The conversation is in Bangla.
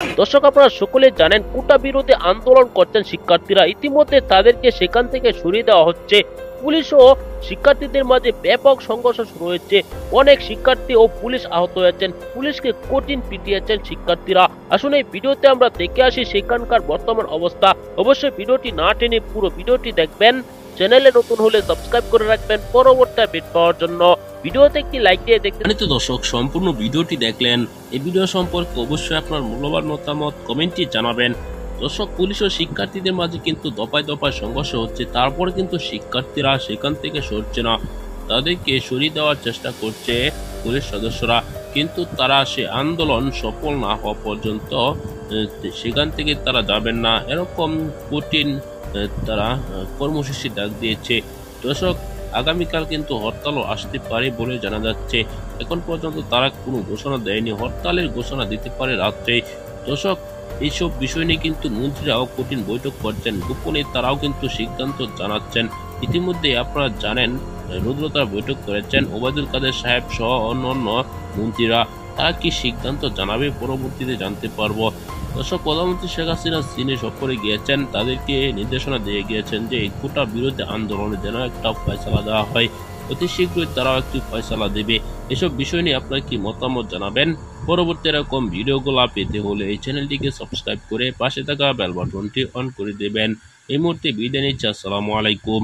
দর্শক, আপনারা সকলে জানেন কোটা বিরোধী আন্দোলন করছেন শিক্ষার্থীরা। ইতিমধ্যে তাদেরকে সেখান থেকে সরিয়ে দেওয়া হচ্ছে। পুলিশ ও শিক্ষার্থীদের মাঝে ব্যাপক সংঘর্ষ শুরু হয়েছে। অনেক শিক্ষার্থী ও পুলিশ আহত হয়েছেন। পুলিশকে কঠিন পিটিয়েছেন শিক্ষার্থীরা। আসলে এই ভিডিওতে আমরা দেখে আসি সেখানকার বর্তমান অবস্থা। অবশ্যই ভিডিওটি না টেনে পুরো ভিডিওটি দেখবেন। চ্যানেলে নতুন হলে সাবস্ক্রাইব করে রাখবেন পরবর্তী আপডেট পাওয়ার জন্য। ভিডিওতে একটি লাইক দিয়ে দেখতে। তো দর্শক, সম্পূর্ণ ভিডিওটি দেখলেন। এই ভিডিও সম্পর্কে অবশ্যই আপনার মূল্যবান মতামত কমেন্টে জানাবেন। দর্শক, পুলিশ ও শিক্ষার্থীদের মাঝে কিন্তু দফায় দফায় সংঘর্ষ হচ্ছে, তারপরে কিন্তু শিক্ষার্থীরা সেখান থেকে সরছে না, তাদেরকে সরিয়ে দেওয়ার চেষ্টা করছে পুলিশ সদস্যরা। কিন্তু তারা সে আন্দোলন সফল না হওয়া পর্যন্ত সেখান থেকে তারা যাবেন না, এরকম কঠিন তারা কর্মসূচি ডাক দিয়েছে। দর্শক, আগামীকাল কিন্তু হরতালও আসতে পারে বলে জানা যাচ্ছে। এখন পর্যন্ত তারা কোনো ঘোষণা দেয়নি, হরতালের ঘোষণা দিতে পারে রাত্রে। দর্শক, এইসব বিষয় নিয়ে কিন্তু মন্ত্রীরাও কঠিন বৈঠক করছেন, গোপনে তারাও কিন্তু সিদ্ধান্ত জানাচ্ছেন। ইতিমধ্যে আপনারা জানেন, রুদ্রতার বৈঠক করেছেন ওবায়দুল কাদের সাহেব সহ অন্যান্য মন্ত্রীরা। তারা কি সিদ্ধান্ত জানাবে পরবর্তীতে জানতে পারবো। দর্শক, প্রধানমন্ত্রী শেখ হাসিনা চীনে সফরে গিয়েছেন, তাদেরকে নির্দেশনা দিয়ে গিয়েছেন যে এই কোটা বিরোধী আন্দোলনে যেন একটা ফয়সালা দেওয়া হয়। অতি শীঘ্রই তারাও একটি ফয়সালা দেবে। এসব বিষয় নিয়ে আপনারা কি মতামত জানাবেন। পরবর্তী এরকম ভিডিওগুলো পেতে হলে এই চ্যানেলটিকে সাবস্ক্রাইব করে পাশে থাকা বেল বাটনটি অন করে দেবেন। এই মুহূর্তে বিদায় নিচ্ছি। আসসালামু আলাইকুম।